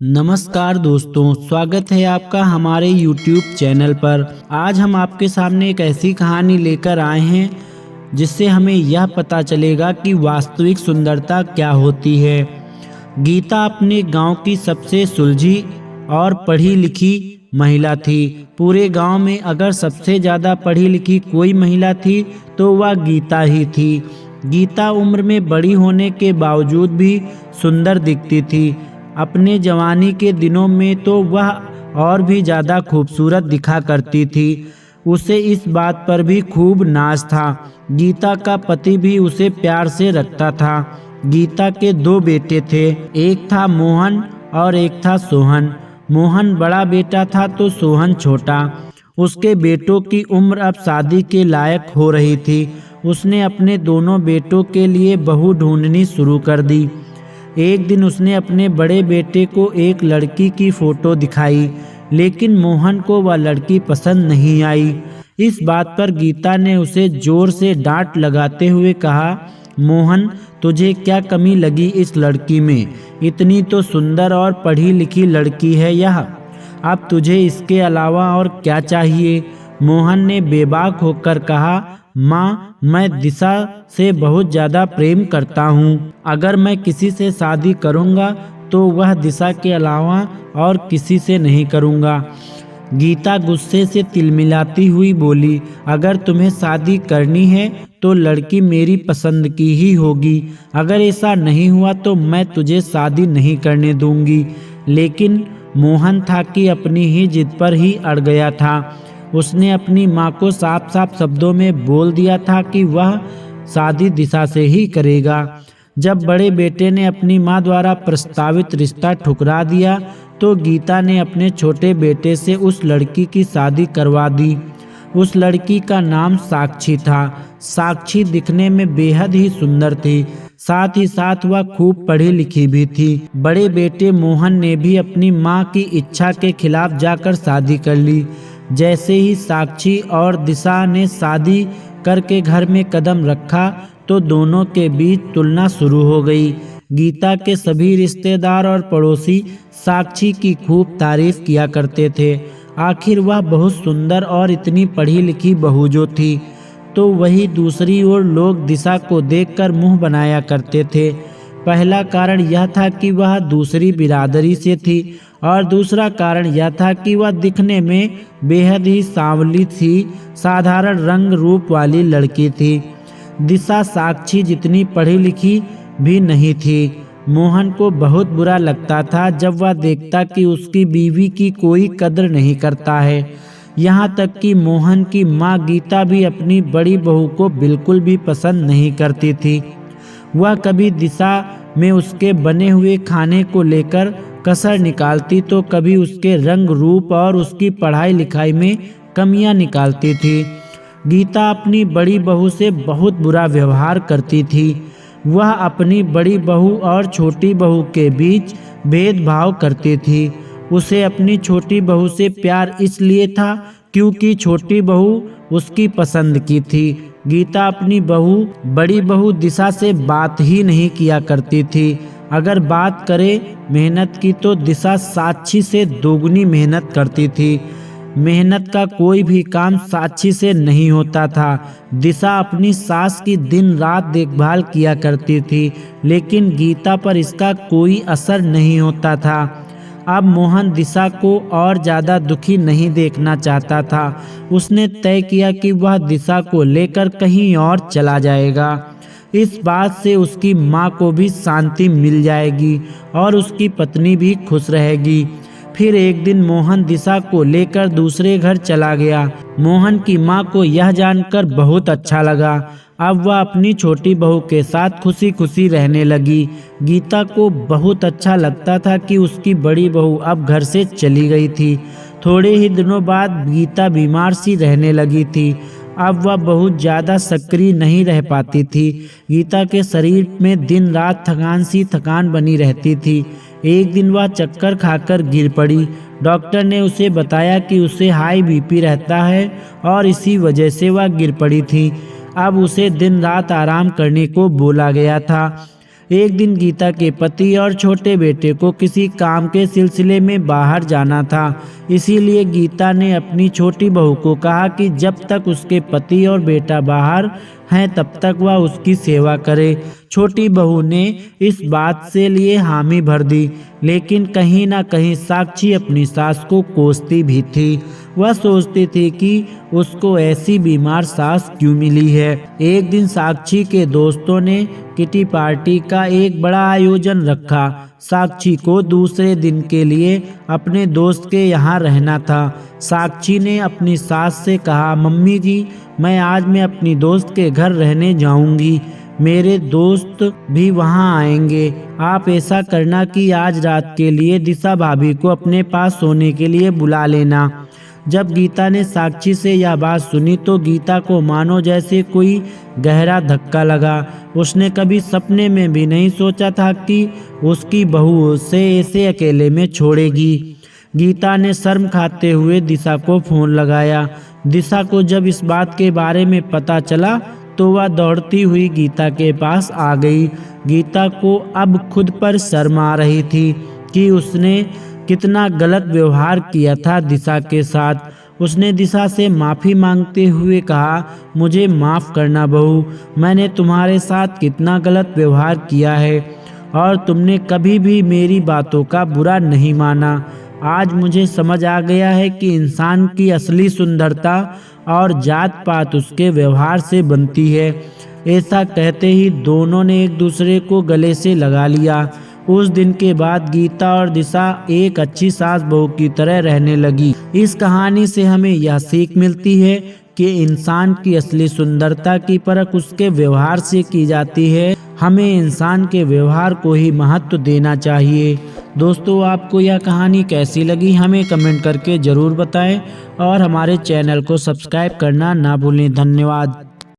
नमस्कार दोस्तों, स्वागत है आपका हमारे YouTube चैनल पर। आज हम आपके सामने एक ऐसी कहानी लेकर आए हैं जिससे हमें यह पता चलेगा कि वास्तविक सुंदरता क्या होती है। गीता अपने गांव की सबसे सुलझी और पढ़ी लिखी महिला थी। पूरे गांव में अगर सबसे ज़्यादा पढ़ी लिखी कोई महिला थी तो वह गीता ही थी। गीता उम्र में बड़ी होने के बावजूद भी सुंदर दिखती थी। अपने जवानी के दिनों में तो वह और भी ज़्यादा खूबसूरत दिखा करती थी। उसे इस बात पर भी खूब नाज था। गीता का पति भी उसे प्यार से रखता था। गीता के दो बेटे थे, एक था मोहन और एक था सोहन। मोहन बड़ा बेटा था तो सोहन छोटा। उसके बेटों की उम्र अब शादी के लायक हो रही थी। उसने अपने दोनों बेटों के लिए बहू ढूंढनी शुरू कर दी। एक दिन उसने अपने बड़े बेटे को एक लड़की की फोटो दिखाई, लेकिन मोहन को वह लड़की पसंद नहीं आई। इस बात पर गीता ने उसे जोर से डांट लगाते हुए कहा, मोहन, तुझे क्या कमी लगी इस लड़की में? इतनी तो सुंदर और पढ़ी लिखी लड़की है यह। अब तुझे इसके अलावा और क्या चाहिए? मोहन ने बेबाक होकर कहा, माँ, मैं दिशा से बहुत ज़्यादा प्रेम करता हूँ। अगर मैं किसी से शादी करूँगा तो वह दिशा के अलावा और किसी से नहीं करूँगा। गीता गुस्से से तिलमिलाती हुई बोली, अगर तुम्हें शादी करनी है तो लड़की मेरी पसंद की ही होगी। अगर ऐसा नहीं हुआ तो मैं तुझे शादी नहीं करने दूंगी। लेकिन मोहन था कि अपनी ही जिद पर ही अड़ गया था। उसने अपनी माँ को साफ साफ शब्दों में बोल दिया था कि वह शादी दिशा से ही करेगा। जब बड़े बेटे ने अपनी माँ द्वारा प्रस्तावित रिश्ता ठुकरा दिया तो गीता ने अपने छोटे बेटे से उस लड़की की शादी करवा दी। उस लड़की का नाम साक्षी था। साक्षी दिखने में बेहद ही सुंदर थी, साथ ही साथ वह खूब पढ़ी लिखी भी थी। बड़े बेटे मोहन ने भी अपनी माँ की इच्छा के खिलाफ जाकर शादी कर ली। जैसे ही साक्षी और दिशा ने शादी करके घर में कदम रखा तो दोनों के बीच तुलना शुरू हो गई। गीता के सभी रिश्तेदार और पड़ोसी साक्षी की खूब तारीफ किया करते थे। आखिर वह बहुत सुंदर और इतनी पढ़ी लिखी बहू जो थी। तो वही दूसरी ओर लोग दिशा को देखकर मुंह बनाया करते थे। पहला कारण यह था कि वह दूसरी बिरादरी से थी और दूसरा कारण यह था कि वह दिखने में बेहद ही सांवली थी, साधारण रंग रूप वाली लड़की थी। दिशा साक्षी जितनी पढ़ी लिखी भी नहीं थी। मोहन को बहुत बुरा लगता था जब वह देखता कि उसकी बीवी की कोई कद्र नहीं करता है। यहाँ तक कि मोहन की माँ गीता भी अपनी बड़ी बहू को बिल्कुल भी पसंद नहीं करती थी। वह कभी दिशा में उसके बने हुए खाने को लेकर कसर निकालती तो कभी उसके रंग रूप और उसकी पढ़ाई लिखाई में कमियां निकालती थी। गीता अपनी बड़ी बहू से बहुत बुरा व्यवहार करती थी। वह अपनी बड़ी बहू और छोटी बहू के बीच भेदभाव करती थी। उसे अपनी छोटी बहू से प्यार इसलिए था क्योंकि छोटी बहू उसकी पसंद की थी। गीता अपनी बड़ी बहू दिशा से बात ही नहीं किया करती थी। अगर बात करे मेहनत की तो दिशा साक्षी से दोगुनी मेहनत करती थी। मेहनत का कोई भी काम साक्षी से नहीं होता था। दिशा अपनी सास की दिन रात देखभाल किया करती थी, लेकिन गीता पर इसका कोई असर नहीं होता था। अब मोहन दिशा को और ज़्यादा दुखी नहीं देखना चाहता था। उसने तय किया कि वह दिशा को लेकर कहीं और चला जाएगा। इस बात से उसकी माँ को भी शांति मिल जाएगी और उसकी पत्नी भी खुश रहेगी। फिर एक दिन मोहन दिशा को लेकर दूसरे घर चला गया। मोहन की माँ को यह जानकर बहुत अच्छा लगा। अब वह अपनी छोटी बहू के साथ खुशी खुशी रहने लगी। गीता को बहुत अच्छा लगता था कि उसकी बड़ी बहू अब घर से चली गई थी। थोड़े ही दिनों बाद गीता बीमार सी रहने लगी थी। अब वह बहुत ज़्यादा सक्रिय नहीं रह पाती थी। गीता के शरीर में दिन रात थकान बनी रहती थी। एक दिन वह चक्कर खाकर गिर पड़ी। डॉक्टर ने उसे बताया कि उसे हाई बीपी रहता है और इसी वजह से वह गिर पड़ी थी। अब उसे दिन रात आराम करने को बोला गया था। एक दिन गीता के पति और छोटे बेटे को किसी काम के सिलसिले में बाहर जाना था। इसीलिए गीता ने अपनी छोटी बहू को कहा कि जब तक उसके पति और बेटा बाहर हैं तब तक वह उसकी सेवा करे। छोटी बहू ने इस बात से लिए हामी भर दी, लेकिन कहीं ना कहीं साक्षी अपनी सास को कोसती भी थी। वह सोचती थी कि उसको ऐसी बीमार सास क्यों मिली है। एक दिन साक्षी के दोस्तों ने किटी पार्टी का एक बड़ा आयोजन रखा। साक्षी को दूसरे दिन के लिए अपने दोस्त के यहाँ रहना था। साक्षी ने अपनी सास से कहा, मम्मी जी, मैं आज मैं अपनी दोस्त के घर रहने जाऊंगी। मेरे दोस्त भी वहां आएंगे। आप ऐसा करना कि आज रात के लिए दिशा भाभी को अपने पास सोने के लिए बुला लेना। जब गीता ने साक्षी से यह बात सुनी तो गीता को मानो जैसे कोई गहरा धक्का लगा। उसने कभी सपने में भी नहीं सोचा था कि उसकी बहू उसे ऐसे अकेले में छोड़ेगी। गीता ने शर्म खाते हुए दिशा को फोन लगाया। दिशा को जब इस बात के बारे में पता चला तो वह दौड़ती हुई गीता के पास आ गई। गीता को अब खुद पर शर्म आ रही थी कि उसने कितना गलत व्यवहार किया था दिशा के साथ। उसने दिशा से माफ़ी मांगते हुए कहा, मुझे माफ़ करना बहू, मैंने तुम्हारे साथ कितना गलत व्यवहार किया है और तुमने कभी भी मेरी बातों का बुरा नहीं माना। आज मुझे समझ आ गया है कि इंसान की असली सुंदरता और जात पात उसके व्यवहार से बनती है। ऐसा कहते ही दोनों ने एक दूसरे को गले से लगा लिया। उस दिन के बाद गीता और दिशा एक अच्छी सास बहू की तरह रहने लगी। इस कहानी से हमें यह सीख मिलती है कि इंसान की असली सुंदरता की परख उसके व्यवहार से की जाती है। हमें इंसान के व्यवहार को ही महत्व देना चाहिए। दोस्तों, आपको यह कहानी कैसी लगी हमें कमेंट करके ज़रूर बताएं और हमारे चैनल को सब्सक्राइब करना ना भूलें। धन्यवाद।